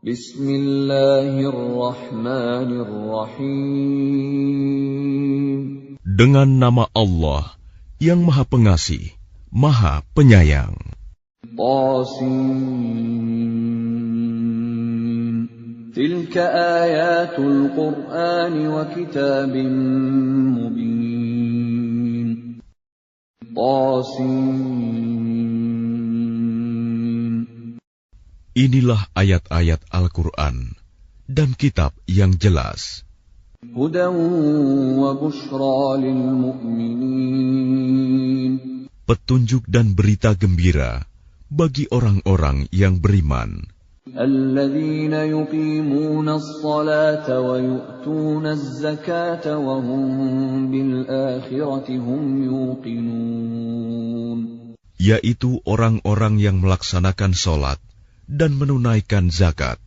Bismillahirrahmanirrahim. Dengan nama Allah yang Maha Pengasih, Maha Penyayang. Tasin. Tilka ayatul Qur'an wa kitabim mubin. Tasin. Inilah ayat-ayat Al-Quran dan kitab yang jelas. Hudan wa bushra lil mu'minin. Petunjuk dan berita gembira bagi orang-orang yang beriman. Alladzina yuqimuna as-salata wa yu'tuna az-zakata wa hum bil akhirati hum yuqinun. Yaitu orang-orang yang melaksanakan sholat dan menunaikan zakat,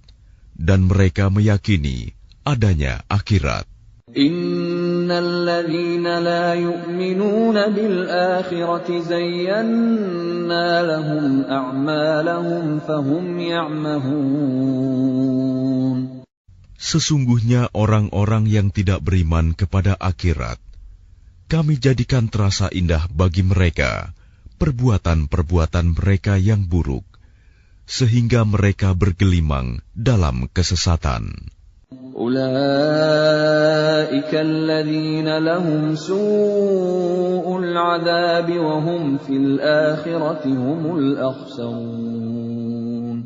dan mereka meyakini adanya akhirat. Innal ladzina la yu'minuna bil akhirati zayyana lahum a'malahum fahum ya'mahun. Sesungguhnya orang-orang yang tidak beriman kepada akhirat, kami jadikan terasa indah bagi mereka perbuatan-perbuatan mereka yang buruk, sehingga mereka bergelimang dalam kesesatan. Ulaika alladzina lahum su'ul 'adzabi wa hum fil akhirati humul akhsarun.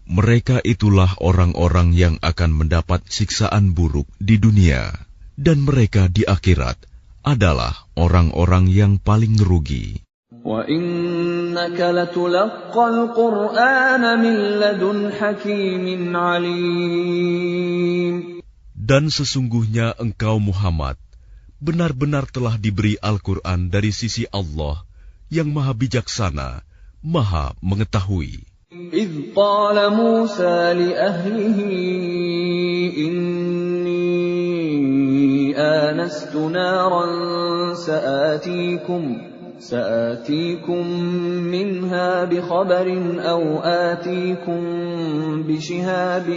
Mereka itulah orang-orang yang akan mendapat siksaan buruk di dunia, dan mereka di akhirat adalah orang-orang yang paling rugi. Wa innaka latulaqqal Qur'ana min ladun hakimin 'alim. Dan sesungguhnya engkau Muhammad benar-benar telah diberi Al-Quran dari sisi Allah yang Maha Bijaksana, Maha Mengetahui. إذ قال موسى لأهله إني آنست نارا سآتيكم منها بخبر أو آتيكم بشهاب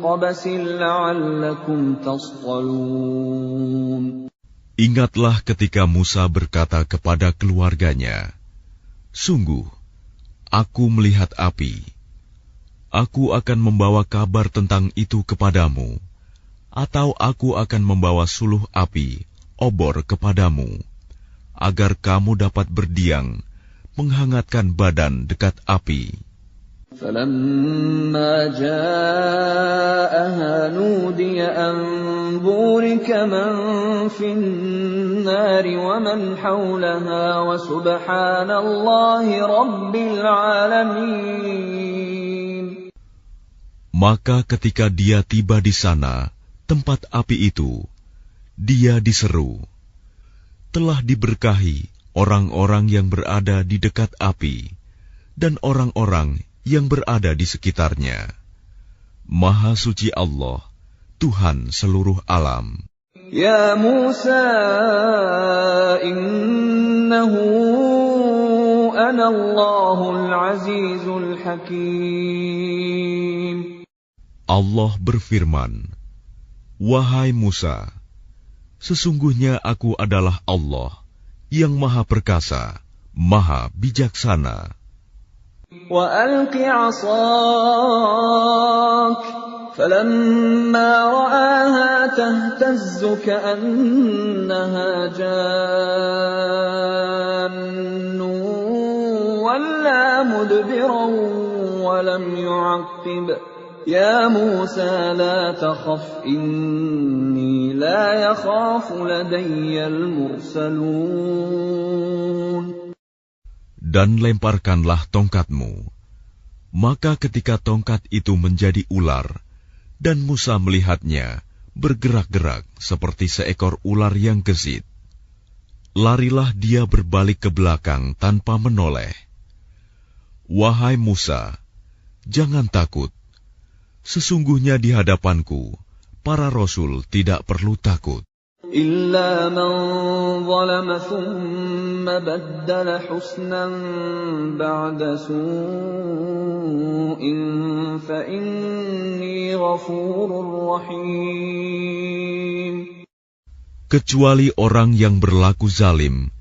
قبس لعلكم تصطلون. Ingatlah ketika Musa berkata kepada keluarganya, "Sungguh, aku melihat api. Aku akan membawa kabar tentang itu kepadamu, atau aku akan membawa suluh api, obor kepadamu, agar kamu dapat berdiam, menghangatkan badan dekat api." فَلَمَّا جَاءَهَا نُودِيَ أَن بُورِكَ مَن فِي النَّارِ وَمَنْ حَوْلَهَا وَسُبْحَانَ اللَّهِ رَبِّ الْعَالَمِينَ. Maka ketika dia tiba di sana, tempat api itu, dia diseru, "Telah diberkahi orang-orang yang berada di dekat api, dan orang-orang yang berada di sekitarnya. Maha suci Allah, Tuhan seluruh alam." Ya Musa, innahu ana Allahul Azizul Hakim. Allah berfirman, "Wahai Musa, sesungguhnya aku adalah Allah yang Maha Perkasa, Maha Bijaksana." وَأَلْقِ عَصَاكَ فَلَمَّا رَآهَا تَهْتَزُّ كَأَنَّهَا جَانٌّ وَلَّىٰ مُدْبِرًا وَلَمْ يُعَقِّبْ يَا مُوسَىٰ لَا تَخَفْ إِنِّي لَا يَخَافُ لَدَيَّ الْمُرْسَلُونَ. Dan lemparkanlah tongkatmu. Maka ketika tongkat itu menjadi ular, dan Musa melihatnya bergerak-gerak seperti seekor ular yang gesit, larilah dia berbalik ke belakang tanpa menoleh. Wahai Musa, jangan takut. Sesungguhnya di hadapanku, para rasul tidak perlu takut. إلا من ظلم ثم بدل حسنا بعد سوء فإني غفور رحيم. Kecuali orang yang berlaku zalim,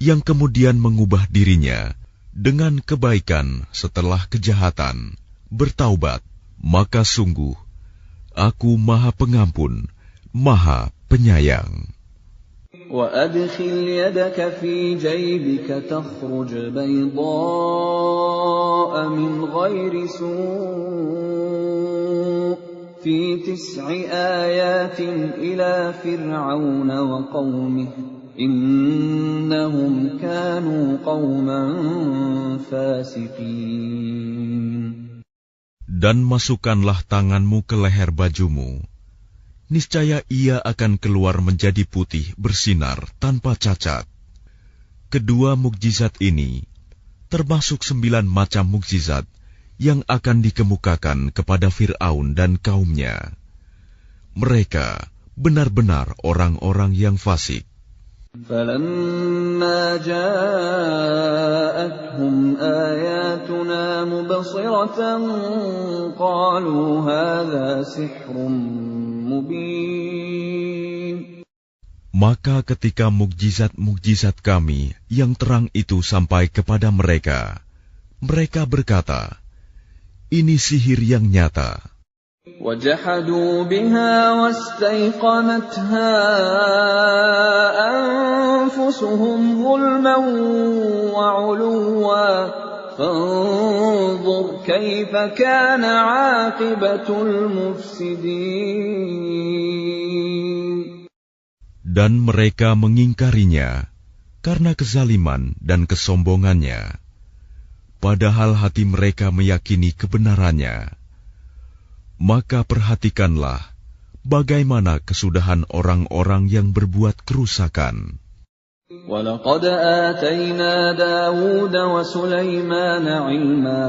yang kemudian mengubah dirinya dengan kebaikan setelah kejahatan, bertaubat, maka sungguh Aku Maha Pengampun, Maha Penyayang. وَأَدْخِلْ يَدَكَ فِي جَيْبِكَ تَخْرُجْ بَيْضَاءَ مِنْ غَيْرِ سُوءٍ فِي 9 آيَاتٍ إِلَى فِرْعَوْنَ وَقَوْمِهِ إِنَّهُمْ كَانُوا قَوْمًا فَاسِقِينَ. Dan masukkanlah tanganmu ke leher bajumu. Niscaya ia akan keluar menjadi putih bersinar tanpa cacat. Kedua mukjizat ini termasuk 9 macam mukjizat yang akan dikemukakan kepada Fir'aun dan kaumnya. Mereka benar-benar orang-orang yang fasik. فَلَمَّا جَاءَتْهُمْ آيَاتُنَا مُبْصِرَةً قَالُوا هَذَا سِحْرٌ مُبِينٌ. Maka ketika mukjizat-mukjizat kami yang terang itu sampai kepada mereka, mereka berkata, ini sihir yang nyata. وَجَحَدُوا بِهَا وَاسْتَيْقَنَتْهَا أَنفُسُهُمْ ظُلْمًا وَعُلُوًّا فَانظُرْ كَيْفَ كَانَ عَاقِبَةُ الْمُفْسِدِينَ. Dan mereka mengingkarinya karena kezaliman dan kesombongannya, padahal hati mereka meyakini kebenarannya. Maka perhatikanlah bagaimana kesudahan orang-orang yang berbuat kerusakan. وَلَقَدْ آتَيْنَا دَاوُودَ وَسُلَيْمَانَ عِلْمًا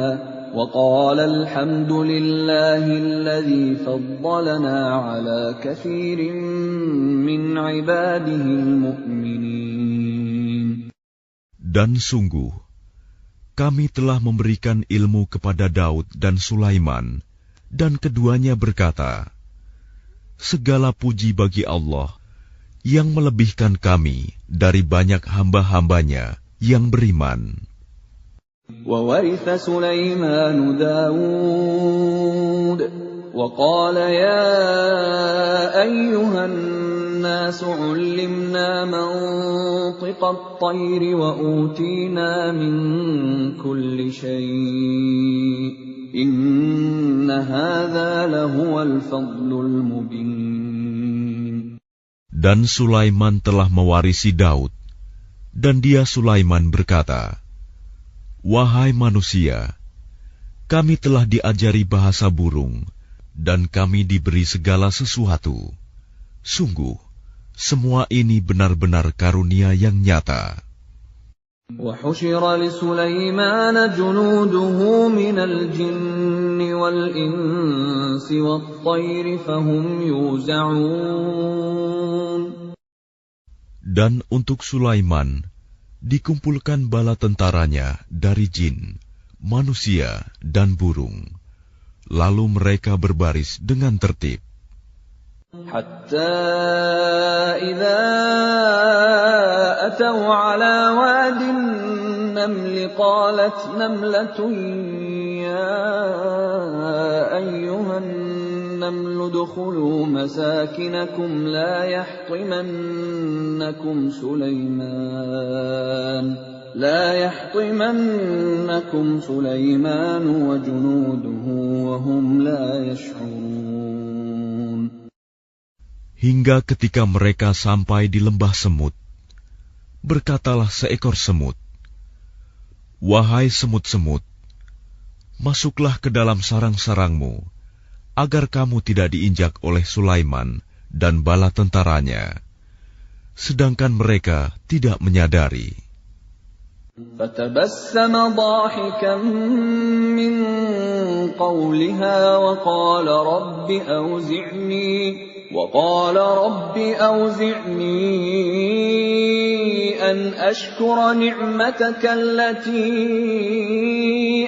وَقَالَ الْحَمْدُ لِلَّهِ الَّذِي فَضَّلَنَا عَلَى كَثِيرٍ مِّنْ عِبَادِهِ الْمُؤْمِنِينَ. Dan sungguh, kami telah memberikan ilmu kepada Daud dan Sulaiman, dan keduanya berkata, segala puji bagi Allah yang melebihkan kami dari banyak hamba-hambanya yang beriman. وَوَرِثَ سُلَيْمَانُ دَاوُودَ وَقَالَ يَا أَيُّهَا النَّاسُ عُلِّمْنَا مَنطِقَ الطَّيْرِ وَأُوتِينَا مِنْ كُلِّ شَيْءٍ إِنَّ هَذَا لَهُوَ الْفَضْلُ الْمُبِينُ. Dan Sulaiman telah mewarisi Daud, dan dia Sulaiman berkata, wahai manusia, kami telah diajari bahasa burung, dan kami diberi segala sesuatu. Sungguh, semua ini benar-benar karunia yang nyata. وَحُشِرَ لِسُلَيْمَانَ جُنُودُهُ مِنَ الْجِنِّ وَالْإِنسِ وَالطَّيْرِ فَهُمْ يُوزَعُونَ. Dan untuk Sulaiman dikumpulkan bala tentaranya dari jin, manusia, dan burung. Lalu mereka berbaris dengan tertib. حتى إذا أتوا على واد النمل قالت نملة يا أيها النمل ادخلوا مساكنكم لا يحطمنكم سليمان وجنوده وهم لا يشعرون. Hingga ketika mereka sampai di lembah semut, berkatalah seekor semut, wahai semut-semut, masuklah ke dalam sarang-sarangmu, agar kamu tidak diinjak oleh Sulaiman dan bala tentaranya, sedangkan mereka tidak menyadari. فَتَبَسَّمَ ضَاحِكًا مِّن قَوْلِهَا وَقَالَ رَبِّ أَوْزِعْنِي وقال رب أوزعني أن أشكر نعمتك التي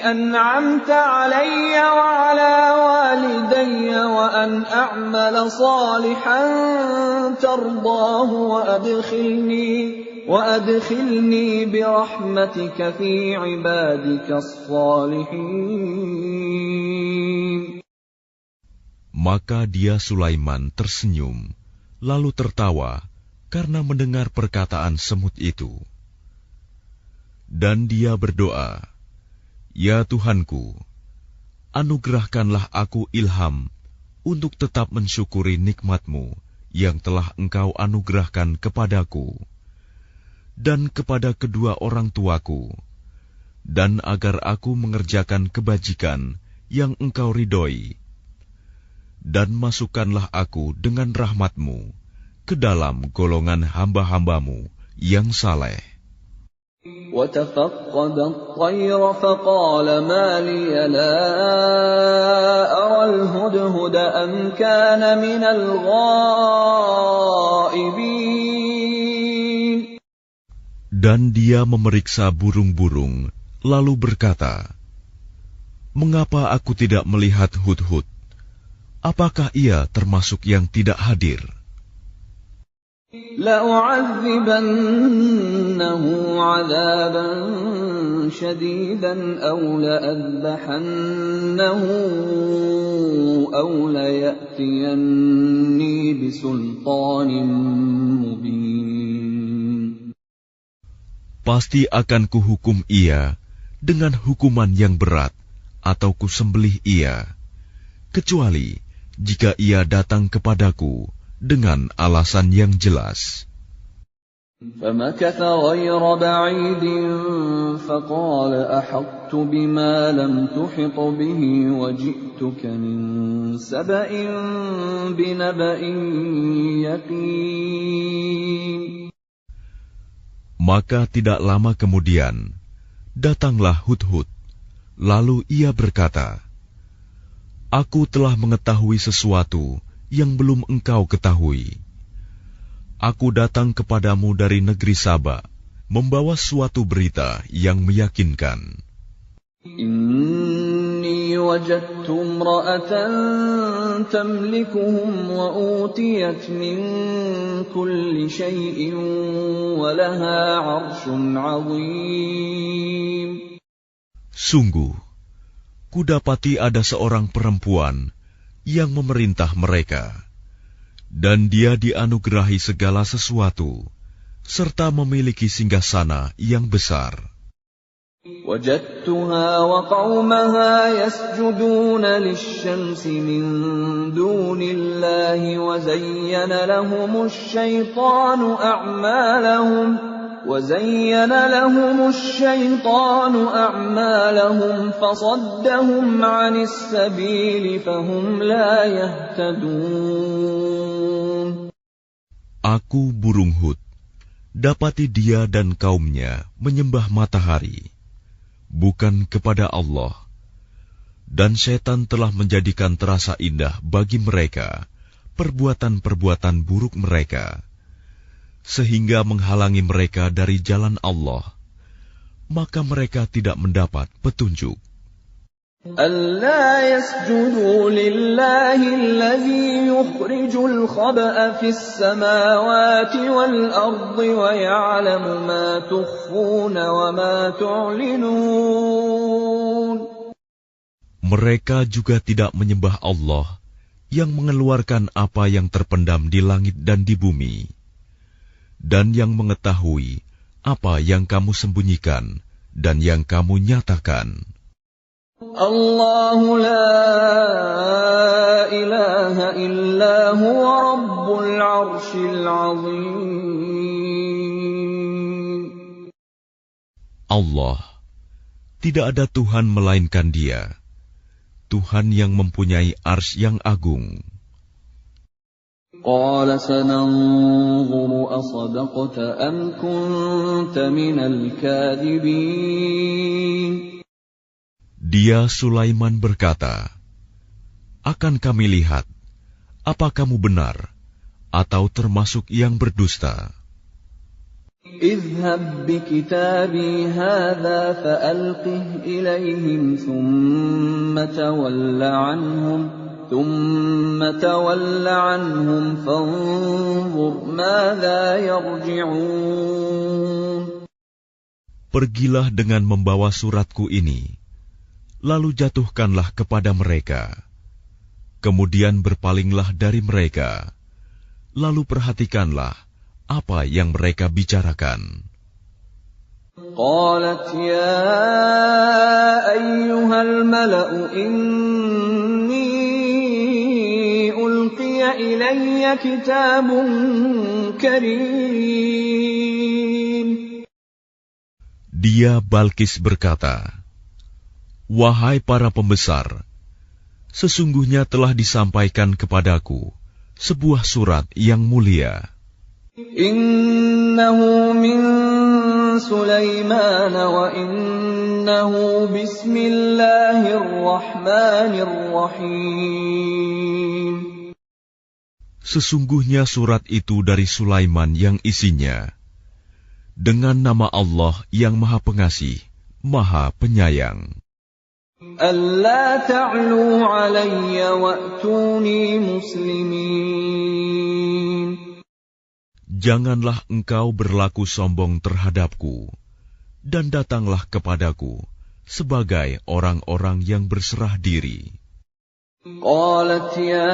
أنعمت علي وعلى والدي وأن أعمل صالحا ترضاه وأدخلني برحمتك في عبادك الصالحين. Maka dia Sulaiman tersenyum, lalu tertawa karena mendengar perkataan semut itu. Dan dia berdoa, "Ya Tuhanku, anugerahkanlah aku ilham untuk tetap mensyukuri nikmat-Mu yang telah Engkau anugerahkan kepadaku dan kepada kedua orang tuaku, dan agar aku mengerjakan kebajikan yang Engkau ridhoi. Dan masukkanlah aku dengan rahmat-Mu ke dalam golongan hamba-hamba-Mu yang saleh." وَتَفَقَّدَ الطَّيْرَ فَقَالَ مَا لِيَ لَا أَرَى الْهُدْهُدَ أَمْ كَانَ مِنَ الْغَائِبِينَ. Dan dia memeriksa burung-burung, lalu berkata, "Mengapa aku tidak melihat hudhud? Apakah ia termasuk yang tidak hadir?" لَأُعَذِّبَنَّهُ عَذَابًا شَدِيدًا أَوْ لَأَذْبَحَنَّهُ أَوْ لَيَأْتِيَنِّي بِسُلْطَانٍ مُبِينٍ. Pasti akan kuhukum ia dengan hukuman yang berat, atau kusembelih ia, kecuali jika ia datang kepadaku dengan alasan yang jelas. فَمَكَثَ غَيْرَ بَعِيدٍ فَقَالَ أَحَطتُ بِمَا لَمْ تُحِطْ بِهِ وَجِئْتُكَ مِنْ سَبَإٍ بِنَبَإٍ يَقِينٍ. Maka tidak lama kemudian, datanglah Hudhud, lalu ia berkata, "Aku telah mengetahui sesuatu yang belum engkau ketahui. Aku datang kepadamu dari negeri Saba, membawa suatu berita yang meyakinkan. Inni wajadtu imra'atan tamlikuhum wa utiyat min kulli shay'in wa laha 'arshun 'azim." Sungguh, kudapati ada seorang perempuan yang memerintah mereka, dan dia dianugerahi segala sesuatu, serta memiliki singgasana yang besar. وجدتها وقومها يسجدون للشمس من دون الله وزين لهم الشيطان أعمالهم فصدهم عن السبيل فهم لا يهتدون. Aku burung Hud, dapati dia dan kaumnya menyembah matahari, bukan kepada Allah, dan setan telah menjadikan terasa indah bagi mereka perbuatan-perbuatan buruk mereka, sehingga menghalangi mereka dari jalan Allah, maka mereka tidak mendapat petunjuk. أَلَّا يَسْجُدُوا لِلَّهِ الَّذِي يُخْرِجُ الْخَبْءَ فِي السَّمَاوَاتِ وَالْأَرْضِ وَيَعْلَمُ مَا تُخْفُونَ وَمَا تُعْلِنُونَ. Mereka juga tidak menyembah Allah yang mengeluarkan apa yang terpendam di langit dan di bumi, dan yang mengetahui apa yang kamu sembunyikan dan yang kamu nyatakan. Allahu la ilaha illa huwa rabbul arshil azim. Allah, tidak ada Tuhan melainkan Dia, Tuhan yang mempunyai arsy yang agung. Qala sananzuru asadaqta am kunta minal kadhibin. Dia Sulaiman berkata, "Akan kami lihat, Apa kamu benar atau termasuk yang berdusta? اذهب بكتابي هذا فألقه إليهم ثم تول عنهم فانظر ماذا يرجعون. Pergilah dengan membawa suratku ini, lalu jatuhkanlah kepada mereka. Kemudian berpalinglah dari mereka, lalu perhatikanlah apa yang mereka bicarakan. قالت يا أيها الملأ إني ألقي إلي كتاب كريم. Dia Balkis berkata, "Wahai para pembesar, sesungguhnya telah disampaikan kepadaku sebuah surat yang mulia. Innahu min Sulaiman wa innahu bismillahirrahmanirrahim." Sesungguhnya surat itu dari Sulaiman yang isinya dengan nama Allah yang Maha Pengasih, Maha Penyayang. Alla ta'lu 'alayya wa'tuni muslimin. Janganlah engkau berlaku sombong terhadapku, dan datanglah kepadaku sebagai orang-orang yang berserah diri. Qalat ya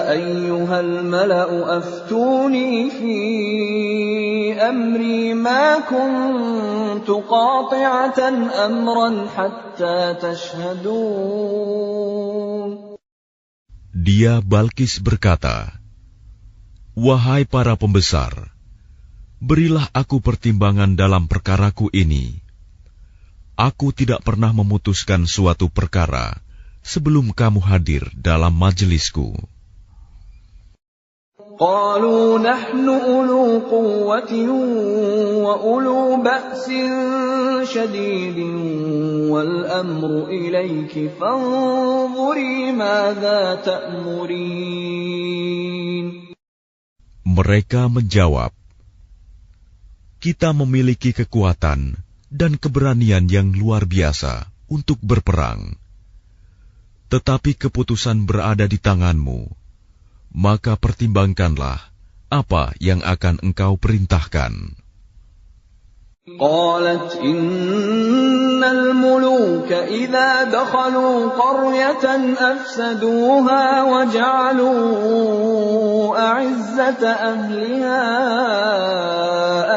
ayyuhal mala'u aftuni fi amri ma kuntu qati'atan amran hatta tashhadun. Dia Balkis berkata, "Wahai para pembesar, berilah aku pertimbangan dalam perkaraku ini. Aku tidak pernah memutuskan suatu perkara sebelum kamu hadir dalam majelisku." Qalu nahnu ulu quwwatin wa ulu ba'sin shadidin wal amru ilayki fanzuri madza ta'murin. Mereka menjawab, "Kita memiliki kekuatan dan keberanian yang luar biasa untuk berperang. Tetapi keputusan berada di tanganmu. Maka pertimbangkanlah apa yang akan engkau perintahkan." Qalat innal muluka idza dakhalu qaryatan afsaduha wa ja'alu a'izzata ahliha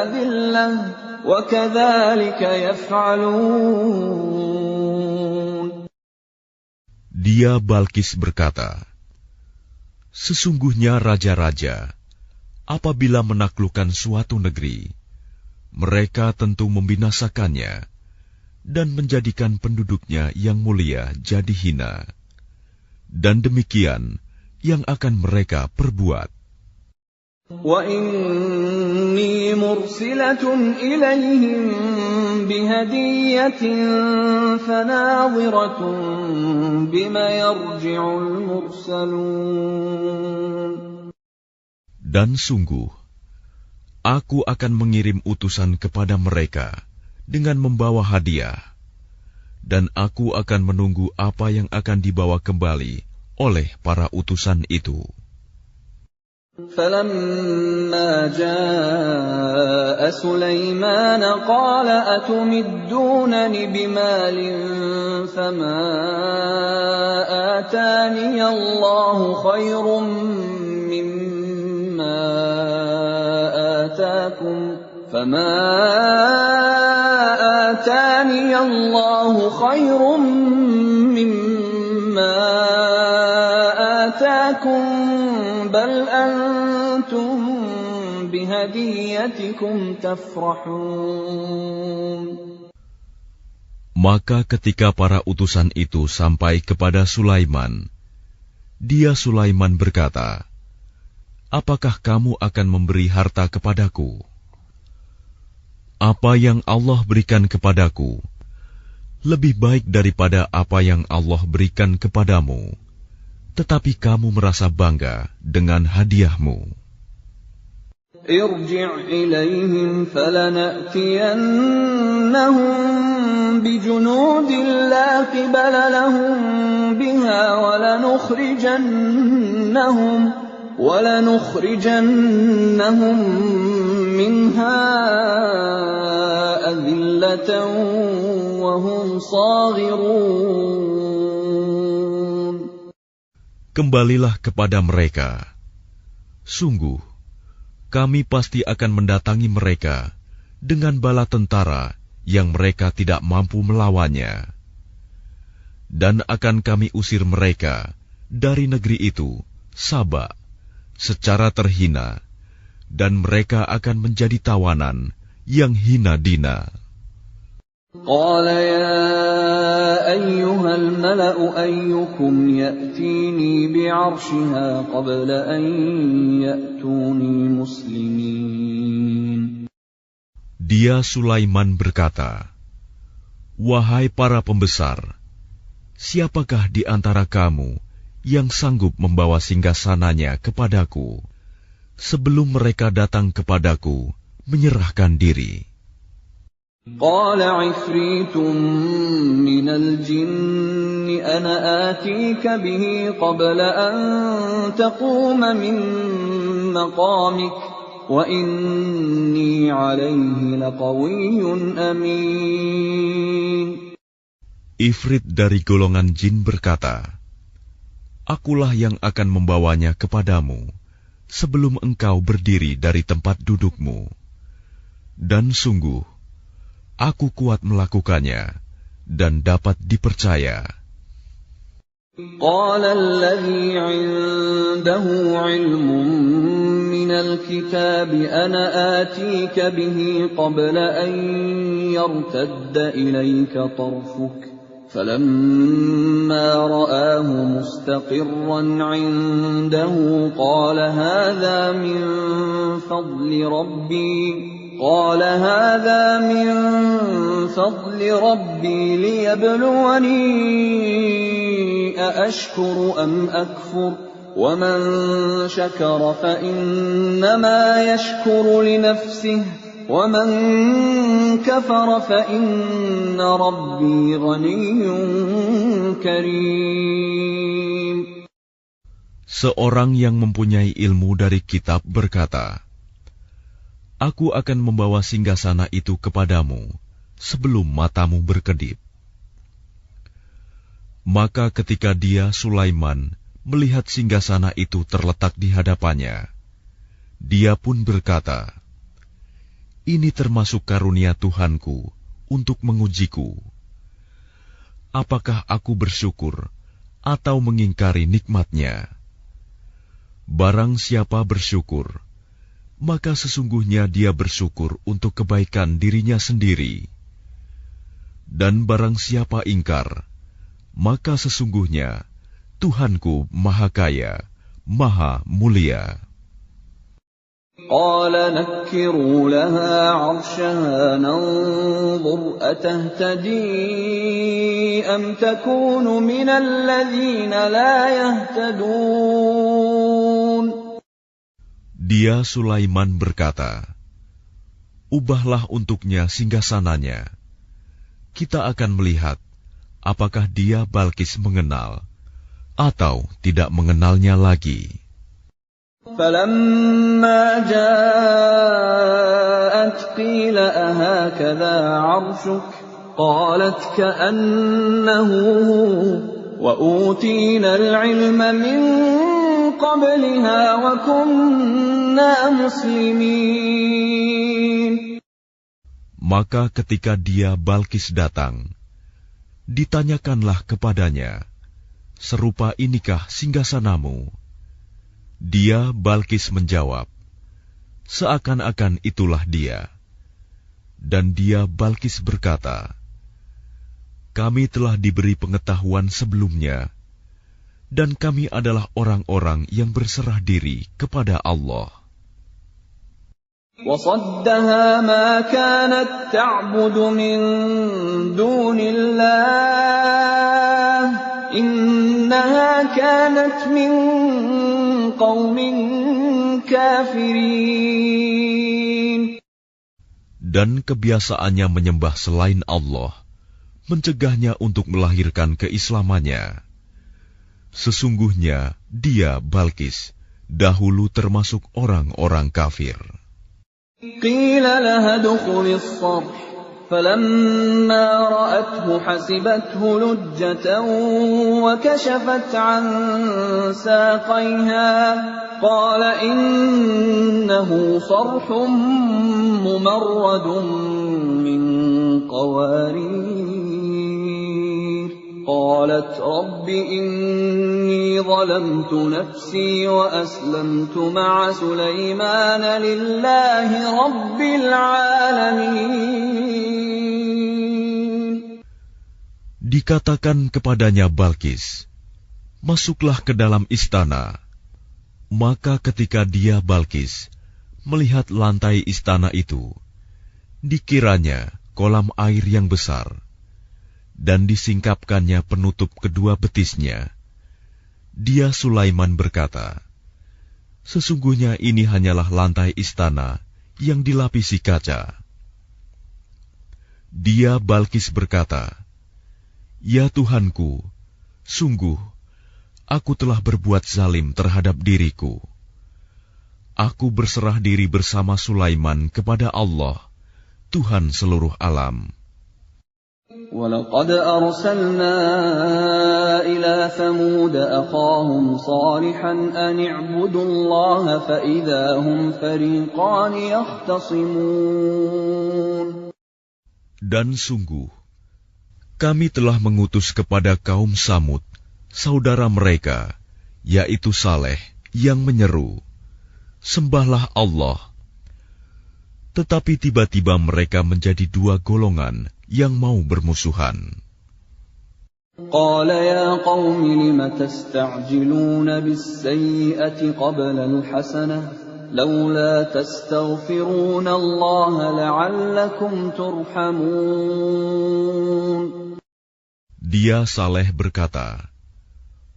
adillah wa kadzalika yaf'alun. Dia Balkis berkata, "Sesungguhnya raja-raja, apabila menaklukkan suatu negeri, mereka tentu membinasakannya dan menjadikan penduduknya yang mulia jadi hina. Dan demikian yang akan mereka perbuat." Wa inni mursilatun ilayhim bihadiyatin fanadhiratun bima yarji'ul mursalun. Dan sungguh, aku akan mengirim utusan kepada mereka dengan membawa hadiah, dan aku akan menunggu apa yang akan dibawa kembali oleh para utusan itu. فَلَمَّا جَاءَ سُلَيْمَانَ قَالَ أَتُمِدُّونَنِ بِمَالٍ فَمَا آتَانِيَ اللَّهُ خَيْرٌ مِّمَّا آتَاكُمْ بَلْ أَنْتُمْ بِهَدِيَّتِكُمْ تَفْرَحُونَ. Maka ketika para utusan itu sampai kepada Sulaiman, dia Sulaiman berkata, "Apakah kamu akan memberi harta kepadaku? Apa yang Allah berikan kepadaku lebih baik daripada apa yang Allah berikan kepadamu, tetapi kamu merasa bangga dengan hadiahmu. ارجع إليهم فلنأتينهم بجنود لا قبل لهم بها ولنخرجنهم منها أذلة وهم صاغرون. Kembalilah kepada mereka. Sungguh, kami pasti akan mendatangi mereka dengan bala tentara yang mereka tidak mampu melawannya. Dan akan kami usir mereka dari negeri itu, Saba, secara terhina, dan mereka akan menjadi tawanan yang hina dina. قال يا أيها الملأ أيكم يأتيني بعرشها قبل أن يأتوني مسلمين. Dia Sulaiman berkata, "Wahai para pembesar, siapakah di antara kamu yang sanggup membawa singgasananya kepadaku sebelum mereka datang kepadaku menyerahkan diri?" قال عفريت من الجن أنا آتيك به قبل أن تقوم من مقامك وإني عليه لقوي أمين. Ifrit dari golongan jin berkata, "Akulah yang akan membawanya kepadamu sebelum engkau berdiri dari tempat dudukmu. Dan sungguh, aku kuat melakukannya dan dapat dipercaya." قال الذي عنده علم من الكتاب أنا آتيك به قبل أن يرتد إليك طرفك فلما رآه مستقرا عنده قال هذا من فضل ربي ليبلوني أأشكر أم أكفر ومن شكر فإنما يشكر لنفسه ومن كفر فإن ربي غني كريم. Seorang yang mempunyai ilmu dari kitab berkata, "Aku akan membawa singgasana itu kepadamu sebelum matamu berkedip." Maka ketika dia, Sulaiman, melihat singgasana itu terletak di hadapannya, dia pun berkata, "Ini termasuk karunia Tuhanku untuk mengujiku. Apakah aku bersyukur atau mengingkari nikmatnya? Barang siapa bersyukur, maka sesungguhnya dia bersyukur untuk kebaikan dirinya sendiri. Dan barang siapa ingkar, maka sesungguhnya Tuhanku Maha Kaya, Maha Mulia." قال نكروا لها عرشها ننظر أتهتدي أم تكون من الذين لا يهتدون. Dia Sulaiman berkata, "Ubahlah untuknya singgasananya. Kita akan melihat apakah dia Balkis mengenal atau tidak mengenalnya lagi." فلما جاءت قيل أهكذا عرشك قالت كأنه وأوتينا العلم من قبلها وكنا مسلمين. Maka ketika dia Balkis datang, ditanyakanlah kepadanya, "Serupa inikah singgasanamu?" Dia Balkis menjawab, "Seakan-akan itulah dia." Dan dia Balkis berkata, "Kami telah diberi pengetahuan sebelumnya, dan kami adalah orang-orang yang berserah diri kepada Allah." وَصَدَّهَا مَا كَانَتْ تَعْبُدُ مِن دُونِ اللَّهِ إنها كانت من قوم كافرين. Dan kebiasaannya menyembah selain Allah mencegahnya untuk melahirkan keislamannya. Sesungguhnya dia, Balkis, dahulu termasuk orang-orang kafir. قيل لها ادخلي الصرح فلما رأته حسبته لجة وكشفت عن ساقيها قال إنه صرح ممرد من قوارير قالت رب إني ظلمت نفسي وأسلمت مع سليمان لله رب العالمين. Dikatakan kepadanya Balkis, masuklah ke dalam istana. Maka ketika dia, Balkis, melihat lantai istana itu, dikiranya kolam air yang besar, dan disingkapkannya penutup kedua betisnya. Dia, Sulaiman, berkata, sesungguhnya ini hanyalah lantai istana yang dilapisi kaca. Dia, Balkis, berkata, ya Tuhanku, sungguh, aku telah berbuat zalim terhadap diriku. Aku berserah diri bersama Sulaiman kepada Allah, Tuhan seluruh alam. وَلَقَدْ أَرْسَلْنَا إِلَى ثَمُودَ أَخَاهُمْ صَالِحًا أَنِ اعْبُدُوا اللَّهَ فَإِذَا هُمْ فَرِيقَانِ يَخْتَصِمُونَ. Dan sungguh, kami telah mengutus kepada kaum Samud saudara mereka, yaitu Saleh, yang menyeru, sembahlah Allah. Tetapi tiba-tiba mereka menjadi dua golongan yang mau bermusuhan. قال يا قوم لم تستعجلون بالسيئة قبل الحسنة لولا تستغفرون الله لعلكم ترحمون. Dia, Saleh, berkata,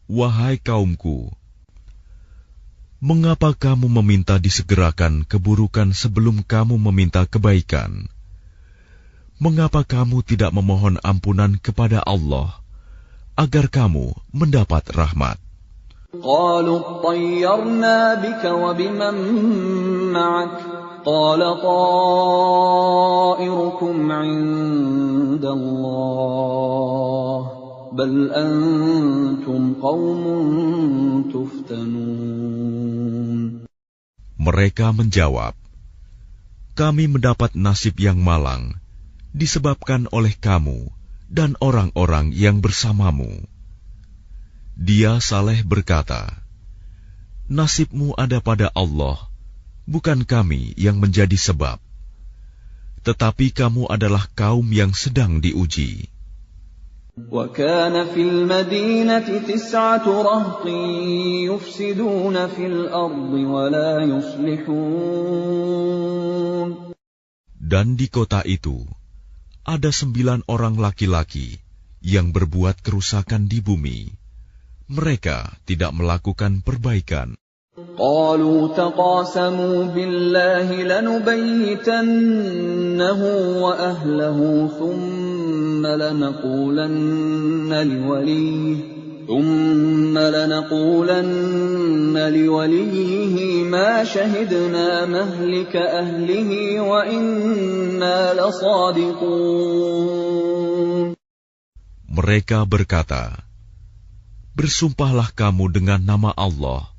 wahai kaumku, mengapa kamu meminta disegerakan keburukan sebelum kamu meminta kebaikan? Mengapa kamu tidak memohon ampunan kepada Allah agar kamu mendapat rahmat? قالوا اطيرنا بك وبمن معك قال طائركم عند الله بل أنتم قوم تفتنون. Mereka menjawab, kami mendapat nasib yang malang disebabkan oleh kamu dan orang-orang yang bersamamu. Dia, Saleh, berkata, nasibmu ada pada Allah, bukan kami yang menjadi sebab. Tetapi kamu adalah kaum yang sedang diuji. وَكَانَ فِي الْمَدِينَةِ 9 رَهْطٍ يُفْسِدُونَ فِي الْأَرْضِ وَلَا يُصْلِحُونَ. Dan di kota itu ada 9 orang laki-laki yang berbuat kerusakan di bumi. Mereka tidak melakukan perbaikan. قالوا تقاسموا بالله لنبيتنه وأهله ثم لنقولن لوليه ما شهدنا مهلك أهله وإنا لصادقون. Mereka berkata, bersumpahlah kamu dengan nama Allah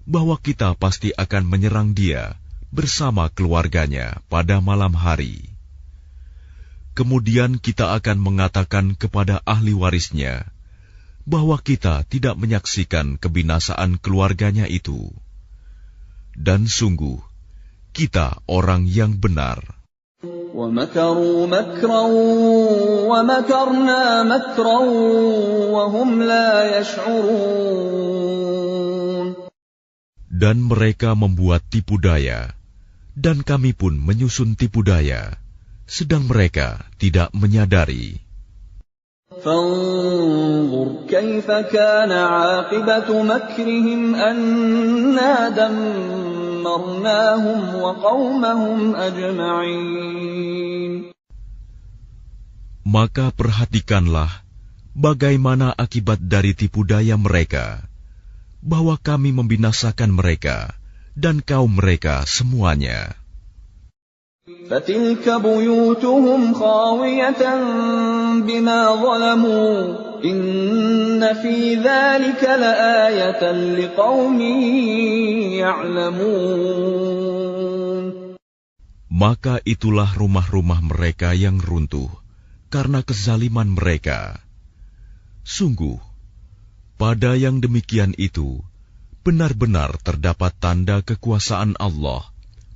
bahwa kita pasti akan menyerang dia bersama keluarganya pada malam hari. Kemudian kita akan mengatakan kepada ahli warisnya bahwa kita tidak menyaksikan kebinasaan keluarganya itu. Dan sungguh, kita orang yang benar. وَمَكَرُوا مَكْرًا وَمَكَرْنَا مَكْرًا وَهُمْ لَا يَشْعُرُونَ. Dan mereka membuat tipu daya, dan kami pun menyusun tipu daya, sedang mereka tidak menyadari. فانظر كيف كان عاقبة مكرهم أنا دمرناهم وقومهم أجمعين. Maka perhatikanlah bagaimana akibat dari tipu daya mereka, bahwa kami membinasakan mereka dan kaum mereka semuanya. فَتِلْكَ بُيُوتُهُمْ خَاوِيَةً بِمَا ظَلَمُوا إِنَّ فِي ذَلِكَ لَآيَةً لِقَوْمٍ يَعْلَمُونَ. Maka itulah rumah-rumah mereka yang runtuh karena kezaliman mereka. Sungguh, pada yang demikian itu, benar-benar terdapat tanda kekuasaan Allah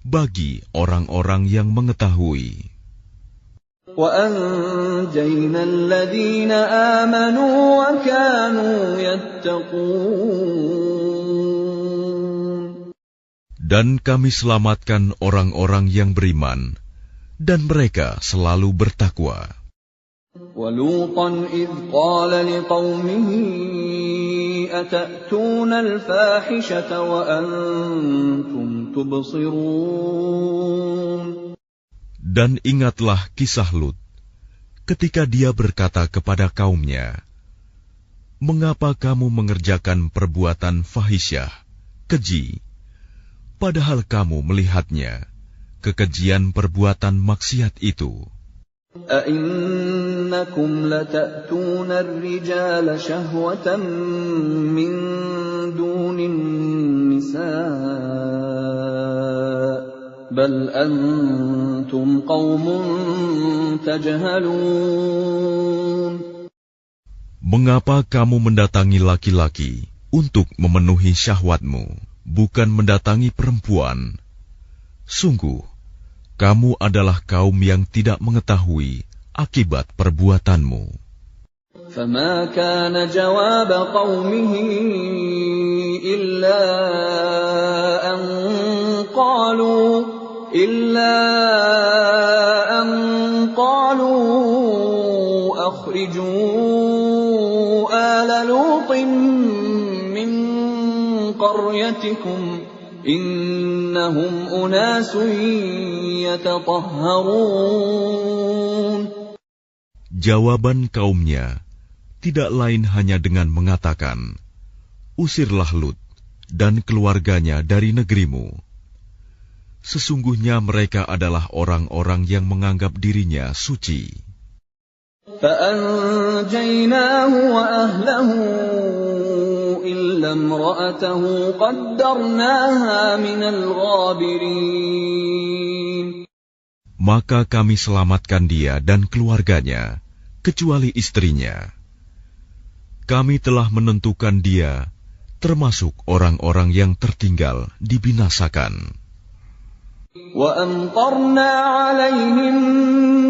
bagi orang-orang yang mengetahui. وَأَنْجَيْنَا الَّذِينَ آمَنُوا وَكَانُوا يَتَّقُونَ. Dan kami selamatkan orang-orang yang beriman, dan mereka selalu bertakwa. وَلُوطًا إِذْ قَالَ لِقَوْمِهِ أَتَأْتُونَ الْفَاحِشَةَ وَأَنْتُمْ تُبْصِرُونَ. Dan ingatlah kisah Lut, ketika dia berkata kepada kaumnya, "Mengapa kamu mengerjakan perbuatan fahisyah, keji, padahal kamu melihatnya, kekejian perbuatan maksiat itu? أَإِنَّكُمْ لَتَأْتُونَ الرِّجَالَ شَهْوَةً مِّن دُونِ النِّسَاءِ بَلْ أَنْتُمْ قَوْمٌ تَجْهَلُونَ. Mengapa kamu mendatangi laki-laki untuk memenuhi syahwatmu, bukan mendatangi perempuan? Sungguh, kamu adalah kaum yang tidak mengetahui akibat perbuatanmu." فَمَا كَانَ جَوَابَ قَوْمِهِ إِلَّا أَنْ قَالُوا أَخْرِجُوا آلَ لُوطٍ مِّن قَرْيَتِكُمْ إِنَّهُمْ أُنَاسٌ يَتَطَهَّرُونَ. Jawaban kaumnya tidak lain hanya dengan mengatakan, "Usirlah Lut dan keluarganya dari negerimu. Sesungguhnya mereka adalah orang-orang yang menganggap dirinya suci." فَأَنْجَيْنَاهُ وَأَهْلَهُ إِلَّا امْرَأَتَهُ قَدَّرْنَاهَا مِنَ الْغَابِرِينَ. Maka kami selamatkan dia dan keluarganya, kecuali istrinya. Kami telah menentukan dia termasuk orang-orang yang tertinggal dibinasakan. وَأَمْطَرْنَا عَلَيْهِمْ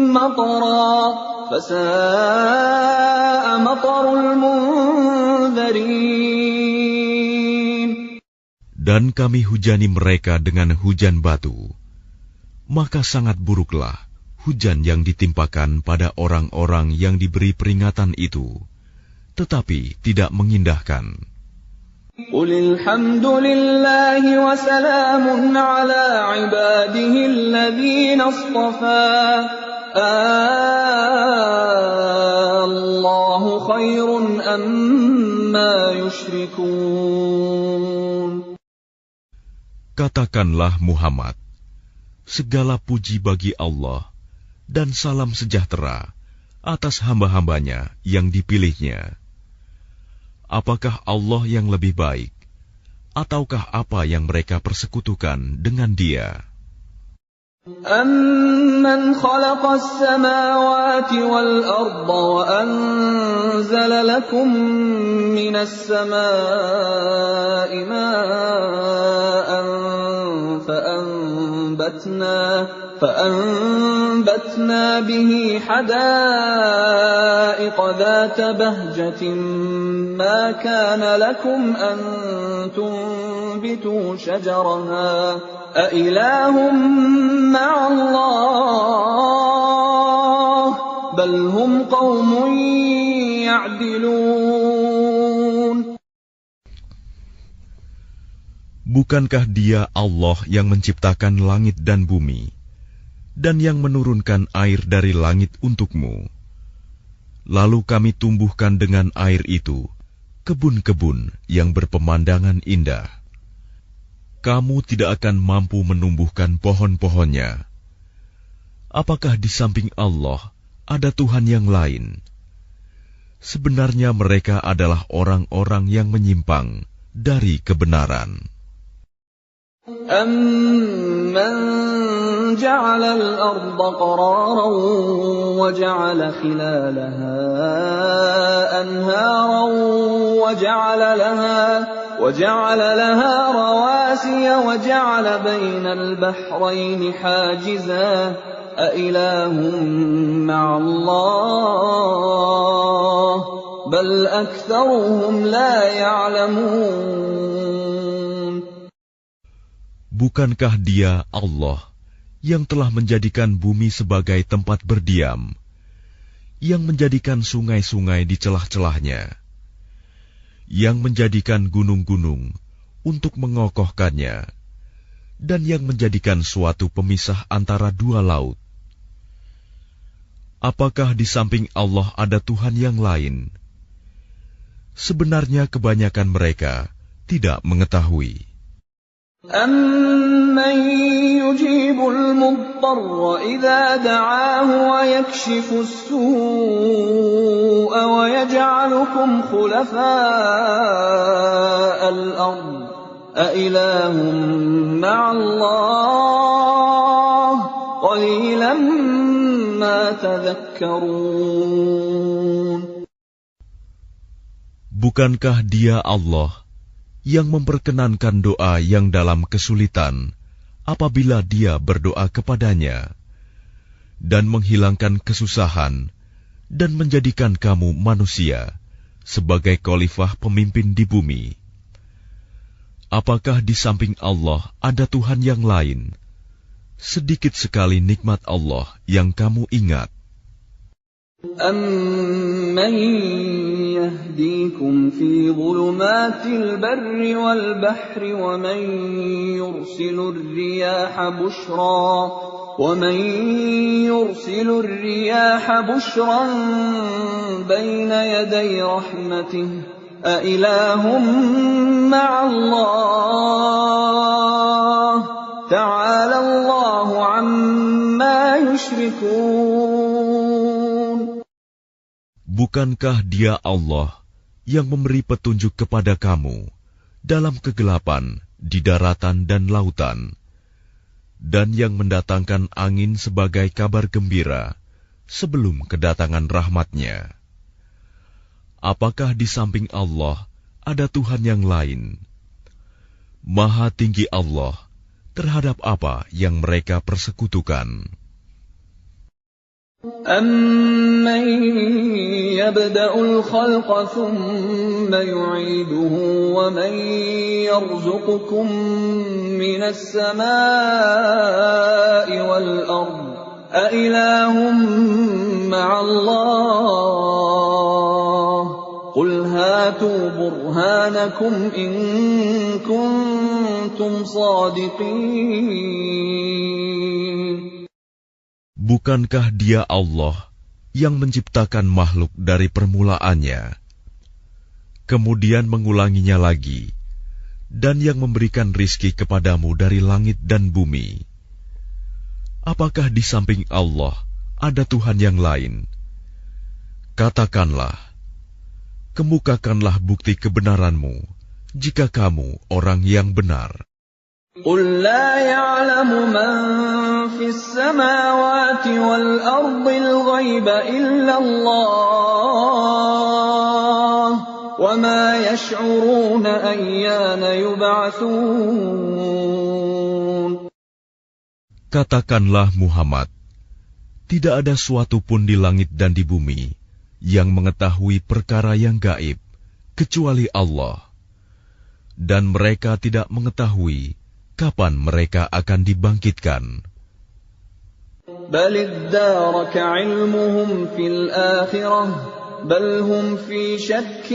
مَطَرًا فَسَاءَ مَطَرُ الْمُنذَرِينَ. Dan kami hujani mereka dengan hujan batu, maka sangat buruklah hujan yang ditimpakan pada orang-orang yang diberi peringatan itu, tetapi tidak mengindahkan. قُلِ الْحَمْدُ لِلَّهِ وَسَلَامٌ عَلَىٰ عِبَادِهِ الَّذِينَ اصْطَفَىٰ اللَّهُ خَيْرٌ أَمَّا يُشْرِكُونَ. Katakanlah Muhammad, segala puji bagi Allah dan salam sejahtera atas hamba-hambanya yang dipilihnya. Apakah Allah yang lebih baik, ataukah apa yang mereka persekutukan dengan Dia? أَمَّنْ خَلَقَ السَّمَاوَاتِ وَالْأَرْضَ وَأَنزَلَ لَكُم مِّنَ السَّمَاءِ مَاءً فَأَنبَتْنَا بِهِ حَدَائِقَ ذَاتَ بَهْجَةٍ مَّا كَانَ لَكُمْ أَن تُنبِتُوا شَجَرَهَا أَإِلَٰهٌ مَّعَ اللَّهِ بَلْ هُمْ قَوْمٌ يعدلون Bukankah Dia Allah yang menciptakan langit dan bumi, dan yang menurunkan air dari langit untukmu? Lalu kami tumbuhkan dengan air itu kebun-kebun yang berpemandangan indah. Kamu tidak akan mampu menumbuhkan pohon-pohonnya. Apakah di samping Allah ada Tuhan yang lain? Sebenarnya mereka adalah orang-orang yang menyimpang dari kebenaran. أَمَّنْ جَعَلَ الْأَرْضَ قَرَارًا وَجَعَلَ خِلَالَهَا أَنْهَارًا وَجَعَلَ لَهَا رَوَاسِيَ وَجَعَلَ بَيْنَ الْبَحْرَيْنِ حَاجِزًا أَإِلَٰهٌ مَّعَ اللَّهِ بَلْ أَكْثَرُهُمْ لَا يَعْلَمُونَ Bukankah Dia Allah yang telah menjadikan bumi sebagai tempat berdiam, yang menjadikan sungai-sungai di celah-celahnya, yang menjadikan gunung-gunung untuk mengokohkannya, dan yang menjadikan suatu pemisah antara dua laut? Apakah di samping Allah ada Tuhan yang lain? Sebenarnya kebanyakan mereka tidak mengetahui. أَمَّن يُجِيبُ الْمُضْطَرَّ إِذَا دَعَاهُ وَيَكْشِفُ السُّوءَ وَيَجْعَلُكُمْ خُلَفَاءَ الْأَرْضِ أَإِلَٰهٌ مَّعَ اللَّهِ قَلِيلًا مَّا تَذَكَّرُونَ Bukankah Dia Allah yang memperkenankan doa yang dalam kesulitan apabila Dia berdoa kepadanya, dan menghilangkan kesusahan, dan menjadikan kamu manusia sebagai khalifah pemimpin di bumi? Apakah di samping Allah ada Tuhan yang lain? Sedikit sekali nikmat Allah yang kamu ingat. أَمَّن يَهْدِيكُمْ فِي ظُلُمَاتِ الْبَرِّ وَالْبَحْرِ وَمَن يُرْسِلُ الرِّيَاحَ بُشْرًا بَيْنَ يَدَيْ رَحْمَتِهِ أَإِلَٰهٌ مَّعَ اللَّهِ تَعَالَى اللَّهُ عَمَّا يُشْرِكُونَ Bukankah Dia Allah yang memberi petunjuk kepada kamu dalam kegelapan di daratan dan lautan, dan yang mendatangkan angin sebagai kabar gembira sebelum kedatangan rahmat-Nya? Apakah di samping Allah ada Tuhan yang lain? Maha tinggi Allah terhadap apa yang mereka persekutukan. أَمَّن يَبْدَأُ الْخَلْقَ ثُمَّ يُعِيدُهُ وَمَن يَرْزُقُكُم مِّنَ السَّمَاءِ وَالْأَرْضِ أَإِلَٰهٌ مَّعَ اللَّهِ قُلْ هَاتُوا بُرْهَانَكُمْ إِن كُنتُمْ صَادِقِينَ Bukankah Dia Allah yang menciptakan makhluk dari permulaannya, kemudian mengulanginya lagi, dan yang memberikan rizki kepadamu dari langit dan bumi? Apakah di samping Allah ada Tuhan yang lain? Katakanlah, kemukakanlah bukti kebenaranmu jika kamu orang yang benar. قُل لَّا يَعْلَمُ مَن فِي السَّمَاوَاتِ وَالْأَرْضِ الْغَيْبَ إِلَّا اللَّهُ وَمَا يَشْعُرُونَ أَيَّانَ يُبْعَثُونَ Katakanlah Muhammad, tidak ada suatu pun di langit dan di bumi yang mengetahui perkara yang gaib kecuali Allah, dan mereka tidak mengetahui kapan mereka akan dibangkitkan. بَلِ ادَّارَكَ عِلْمُهُمْ فِي الْآخِرَةِ بل هم في شك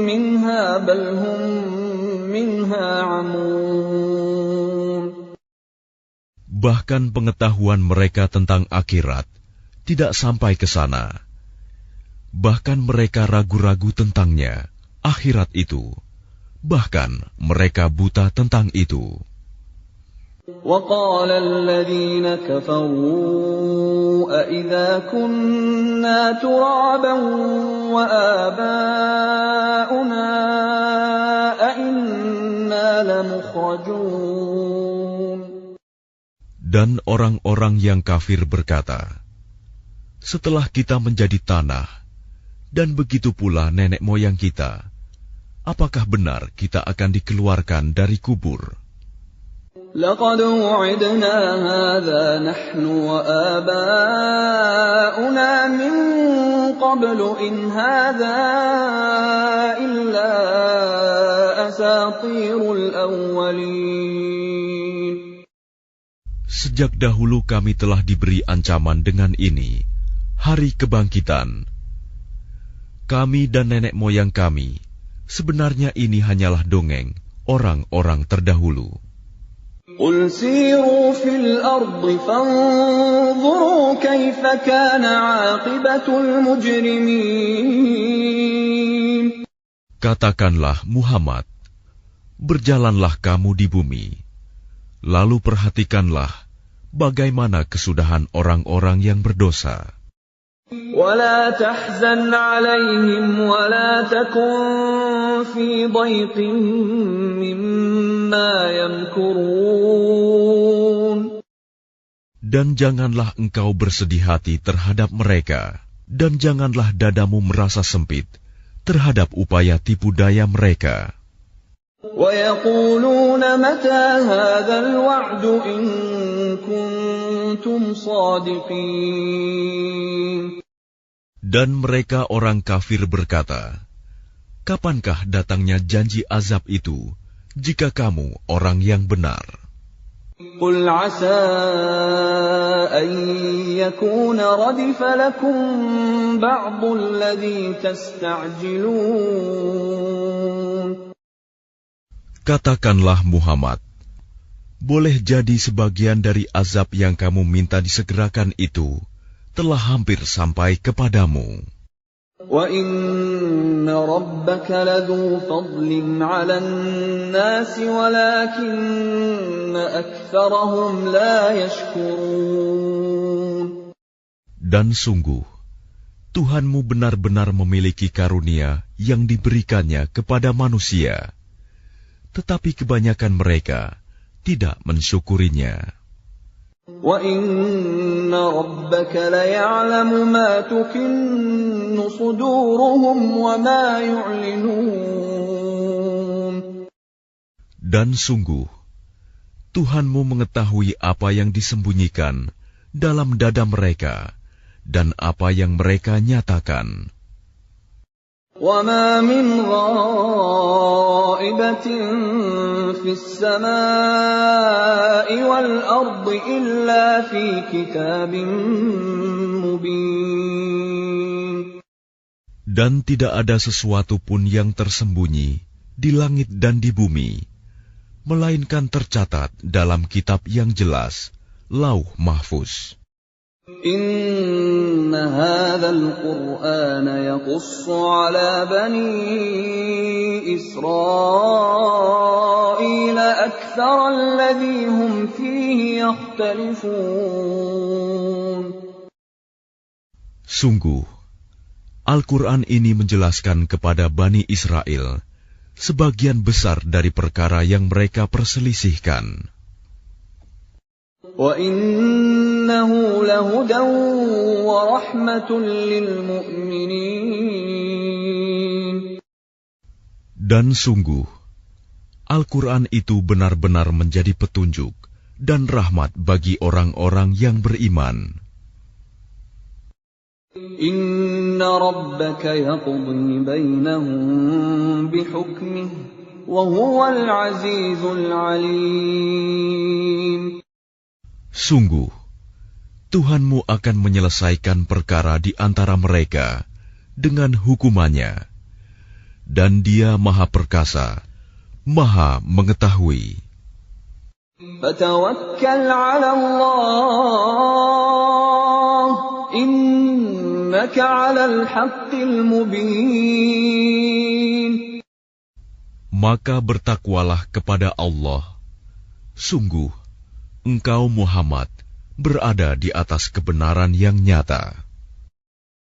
منها بل هم منها عمون. Bahkan pengetahuan mereka tentang akhirat tidak sampai ke sana. Bahkan mereka ragu-ragu tentangnya, akhirat itu. Bahkan mereka buta tentang itu. وقال الذين كفروا أإذا كنا ترابا وآباؤنا أإنا لمخرجون. Dan orang-orang yang kafir berkata, setelah kita menjadi tanah, dan begitu pula nenek moyang kita, apakah benar kita akan dikeluarkan dari kubur? لقد وعدنا هذا نحن وآباؤنا من قبل إن هذا إلا أساطير الأولين. Sejak dahulu kami telah diberi ancaman dengan ini, hari kebangkitan. Kami dan nenek moyang kami, sebenarnya ini hanyalah dongeng orang-orang terdahulu. قل سيروا في الأرض فانظروا كيف كان عاقبة المجرمين. Katakanlah Muhammad, berjalanlah kamu di bumi, lalu perhatikanlah bagaimana kesudahan orang-orang yang berdosa. ولا تحزن عليهم ولا تكن في ضيق مما يمكرون. Dan janganlah engkau bersedih hati terhadap mereka, dan janganlah dadamu merasa sempit terhadap upaya tipu daya mereka. ويقولون متى هذا الوعد إن كنتم صادقين. Dan mereka orang kafir berkata, kapankah datangnya janji azab itu, jika kamu orang yang benar? قل عسى أن يكون ردف لكم بعض الذي تستعجلون. Katakanlah Muhammad, boleh jadi sebagian dari azab yang kamu minta disegerakan itu telah hampir sampai kepadamu. وَإِنَّ رَبَّكَ لَذُو فَضْلٍ عَلَى النَّاسِ وَلَكِنَّ أَكْثَرَهُمْ لَا يَشْكُرُونَ. Dan sungguh, Tuhanmu benar-benar memiliki karunia yang diberikannya kepada manusia, tetapi kebanyakan mereka tidak mensyukurinya. وَإِنَّ رَبَّكَ لَيَعْلَمُ مَا تُكِنُّ صُدُورُهُمْ وَمَا يُعْلِنُونَ. Dan sungguh, Tuhanmu mengetahui apa yang disembunyikan dalam dada mereka dan apa yang mereka nyatakan. وَمَا مِنْ غَائِبَةٍ فِي السَّمَاءِ وَالْأَرْضِ إِلَّا فِي كِتَابٍ مُبِينٍ. Dan tidak ada sesuatu pun yang tersembunyi di langit dan di bumi, melainkan tercatat dalam kitab yang jelas, Lauh Mahfuz. إِنَّ هَذَا الْقُرْآنَ يَقُصُّ عَلَى بَنِي إِسْرَائِيلَ أَكْثَرَ الَّذِي هُمْ فِيهِ يَخْتَلِفُونَ. Sungguh, Al-Quran ini menjelaskan kepada Bani Israel sebagian besar dari perkara yang mereka perselisihkan. وَإِنَّهُ لَهُدًى وَرَحْمَةٌ لِّلْمُؤْمِنِينَ. Dan sungguh, Al-Quran itu benar-benar menjadi petunjuk dan rahmat bagi orang-orang yang beriman. Inna rabbaka yaqdi bainahum bihukmihi wa huwal azizul alim. Sungguh, Tuhanmu akan menyelesaikan perkara di antara mereka dengan hukumannya. Dan Dia Maha Perkasa, Maha Mengetahui. Fatawakkal 'ala Allah, innaka 'alal haqqil mubin. Maka bertakwalah kepada Allah. Sungguh, engkau Muhammad berada di atas kebenaran yang nyata.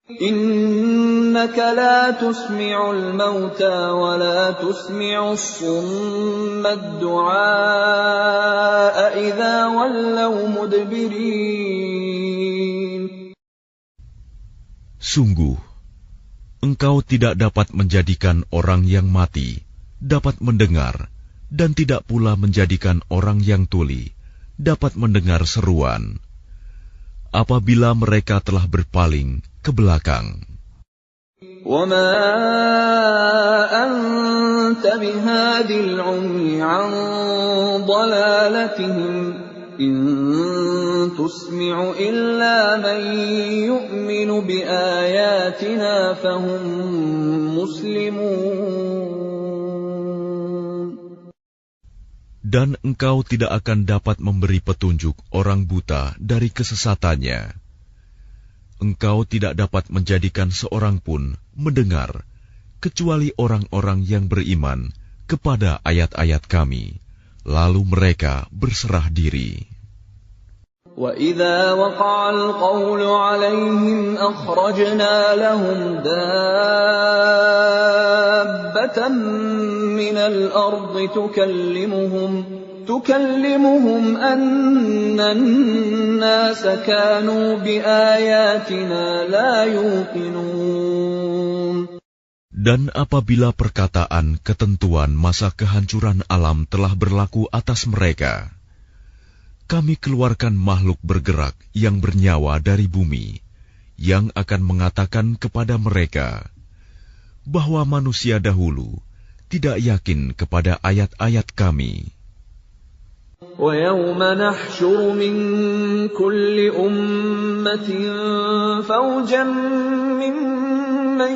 Innaka la tusmi'ul mauta wa la tusmi'us summa ad-du'a idza wallaw mudbirin. Sungguh, engkau tidak dapat menjadikan orang yang mati dapat mendengar, dan tidak pula menjadikan orang yang tuli dapat mendengar seruan apabila mereka telah berpaling ke belakang. وَمَا أَنْتَ بِهَادِ الْعُمْيِ عَنْ ضَلَالَتِهِمْ إِنْ تُسْمِعُ إِلَّا مَنْ يُؤْمِنُ بِآيَاتِنَا فَهُمْ مُسْلِمُونَ. Dan engkau tidak akan dapat memberi petunjuk orang buta dari kesesatannya. Engkau tidak dapat menjadikan seorang pun mendengar, kecuali orang-orang yang beriman kepada ayat-ayat Kami, lalu mereka berserah diri. وَإِذَا وَقَعَ الْقَوْلُ عَلَيْهِمْ أَخْرَجْنَا لَهُمْ دَابَّةً مِّنَ الْأَرْضِ تُكَلِّمُهُمْ أَنَّ النَّاسَ كَانُوا بِآيَاتِنَا لَا يُوقِنُونَ. Dan apabila perkataan ketentuan masa kehancuran alam telah berlaku atas mereka, Kami keluarkan makhluk bergerak yang bernyawa dari bumi, yang akan mengatakan kepada mereka bahwa manusia dahulu tidak yakin kepada ayat-ayat Kami. وَيَوْمَ نَحْشُرُ مِنْ كُلِّ أُمَّةٍ فَوْجًا مِّمَّنْ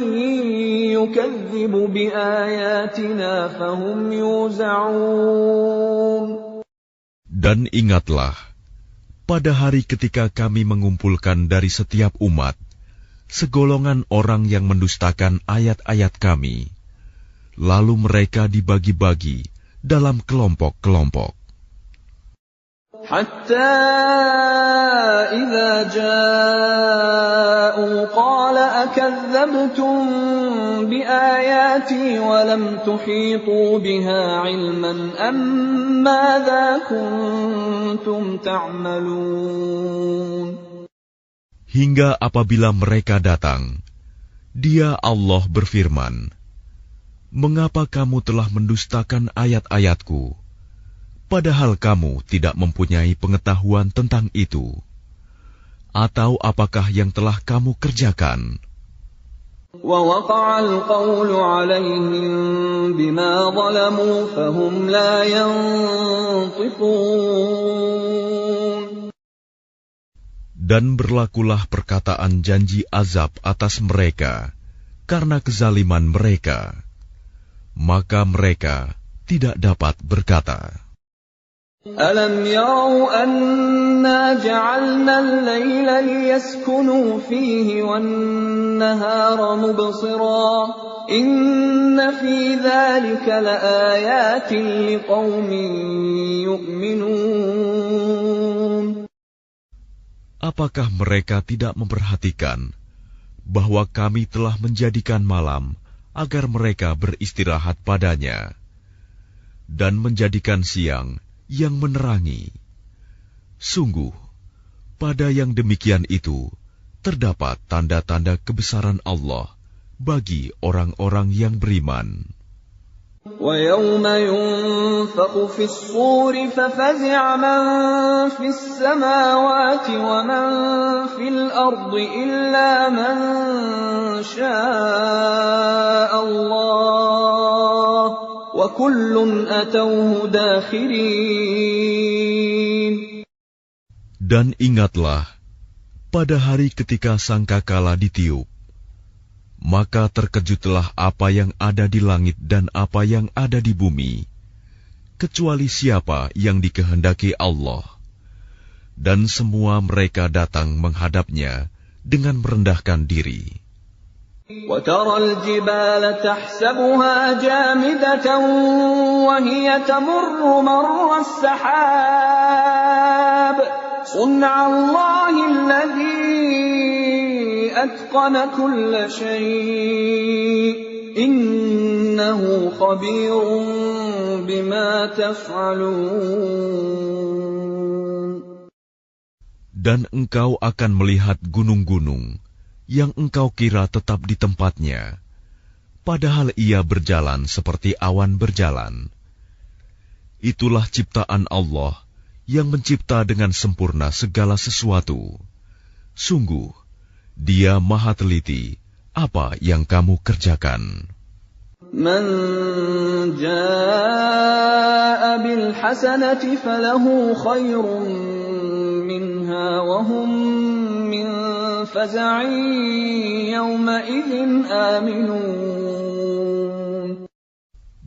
يُكَذِّبُ بِآيَاتِنَا فَهُمْ يُوزَعُونَ. Dan ingatlah, pada hari ketika Kami mengumpulkan dari setiap umat segolongan orang yang mendustakan ayat-ayat Kami, lalu mereka dibagi-bagi dalam kelompok-kelompok. حتى إذا جاءوا قال أكذبتم بآياتي ولم تحيطوا بها علما أم ماذا كنتم تعملون. Hingga apabila mereka datang, Dia Allah berfirman, "Mengapa kamu telah mendustakan ayat-ayatku? Padahal kamu tidak mempunyai pengetahuan tentang itu. Atau apakah yang telah kamu kerjakan?" وَوَقَعَ الْقَوْلُ عَلَيْهِمْ بِمَا ظَلَمُوا فَهُمْ لَا يَنطِقُونَ. Dan berlakulah perkataan janji azab atas mereka karena kezaliman mereka, maka mereka tidak dapat berkata. أَلَمْ يَرَوْا أَنَّا جَعَلْنَا اللَّيْلَ لِيَسْكُنُوا فِيهِ وَالنَّهَارَ مُبْصِرًا إِنَّ فِي ذَلِكَ لَآيَاتٍ لِقَوْمٍ يُؤْمِنُونَ. Apakah mereka tidak memperhatikan bahwa Kami telah menjadikan malam agar mereka beristirahat padanya, dan menjadikan siang yang menerangi? Sungguh, pada yang demikian itu terdapat tanda-tanda kebesaran Allah bagi orang-orang yang beriman. وَيَوْمَ يُنفَخُ فِي الصُّورِ فَفَزِعَ مَن فِي السَّمَاوَاتِ وَمَن فِي الْأَرْضِ إِلَّا مَن شَاءَ اللَّهُ وَكُلٌّ أَتَوْهُ دَاخِرِينَ. Dan ingatlah, pada hari ketika sangkakala ditiup, maka terkejutlah apa yang ada di langit dan apa yang ada di bumi, kecuali siapa yang dikehendaki Allah. Dan semua mereka datang menghadapnya dengan merendahkan diri. وَتَرَى الْجِبَالَ تَحْسَبُهَا جَامِدَةً وَهِيَ تَمُرُّ مَرَّ السَّحَابِ صُنْعَ اللَّهِ الَّذِي أَتْقَنَ كُلَّ شَيْءٍ إِنَّهُ خَبِيرٌ بِمَا تَفْعَلُونَ. Dan engkau akan melihat gunung-gunung yang engkau kira tetap di tempatnya, padahal ia berjalan seperti awan berjalan. Itulah ciptaan Allah yang mencipta dengan sempurna segala sesuatu. Sungguh, Dia Maha Teliti apa yang kamu kerjakan. Man jaa'a bil hasanati falahu khairun minha wa hum min faza'in yawma idzin aminun.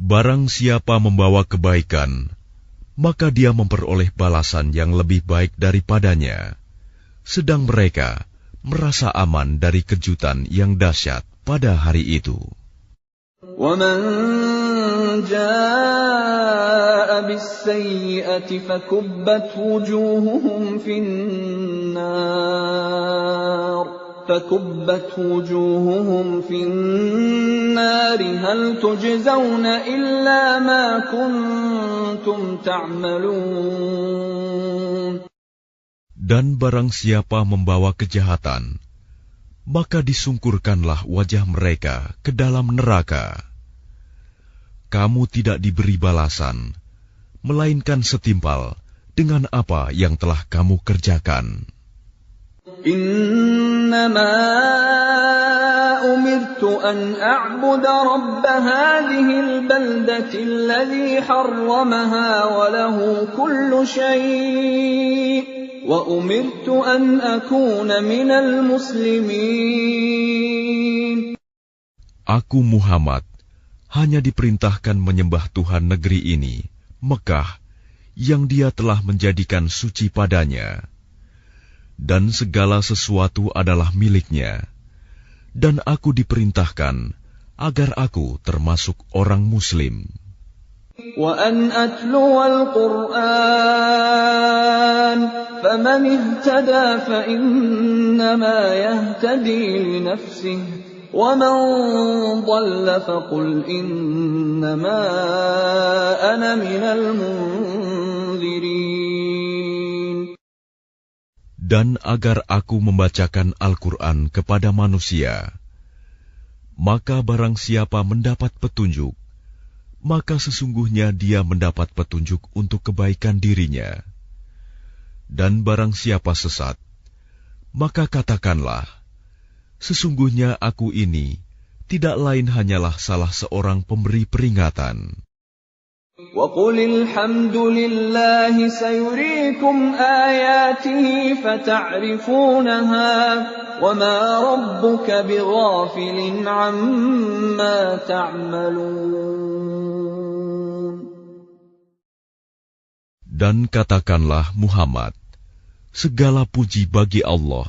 Barang siapa membawa kebaikan, maka dia memperoleh balasan yang lebih baik daripadanya, sedang mereka merasa aman dari kejutan yang dahsyat pada hari itu. وَمَنْ جَاءَ بِالسَّيِّئَةِ فَكُبَّتْ وُجُوهُهُمْ فِي النَّارِ هَلْ تُجْزَوْنَ إِلَّا مَا كُنْتُمْ تَعْمَلُونَ. Dan barang siapa membawa kejahatan, maka disungkurkanlah wajah mereka ke dalam neraka. Kamu tidak diberi balasan, melainkan setimpal dengan apa yang telah kamu kerjakan. Innama umirtu an a'buda rabb hadhihi al-baldati alladhi harramaha wa lahu kullu shay'. وَأُمِرْتُ أَنْ أَكُونَ مِنَ الْمُسْلِمِينَ. Aku Muhammad hanya diperintahkan menyembah Tuhan negeri ini, Mekah, yang Dia telah menjadikan suci padanya, dan segala sesuatu adalah miliknya, dan aku diperintahkan agar aku termasuk orang Muslim. وَأَنْ أَتْلُوَ الْقُرْآنَ فَمَنِ اهْتَدَى فَإِنَّمَا يَهْتَدِي لِنَفْسِهِ وَمَنْ ضَلَّ فَقُلْ إِنَّمَا أَنَا مِنَ الْمُنْذِرِينَ. Dan agar aku membacakan Al-Quran kepada manusia, maka barang siapa mendapat petunjuk, maka sesungguhnya dia mendapat petunjuk untuk kebaikan dirinya. Dan barang siapa sesat, maka katakanlah, sesungguhnya aku ini tidak lain hanyalah salah seorang pemberi peringatan. وَقُلِ الْحَمْدُ لِلَّهِ سَيُرِيكُمْ آيَاتِهِ فَتَعْرِفُونَهَا وَمَا رَبُّكَ بِغَافِلٍ عَمَّا تَعْمَلُونَ. Dan katakanlah Muhammad, segala puji bagi Allah.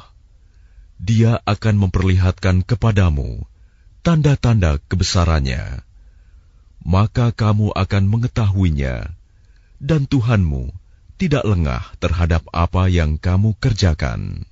Dia akan memperlihatkan kepadamu tanda-tanda kebesarannya. Maka kamu akan mengetahuinya, dan Tuhanmu tidak lengah terhadap apa yang kamu kerjakan.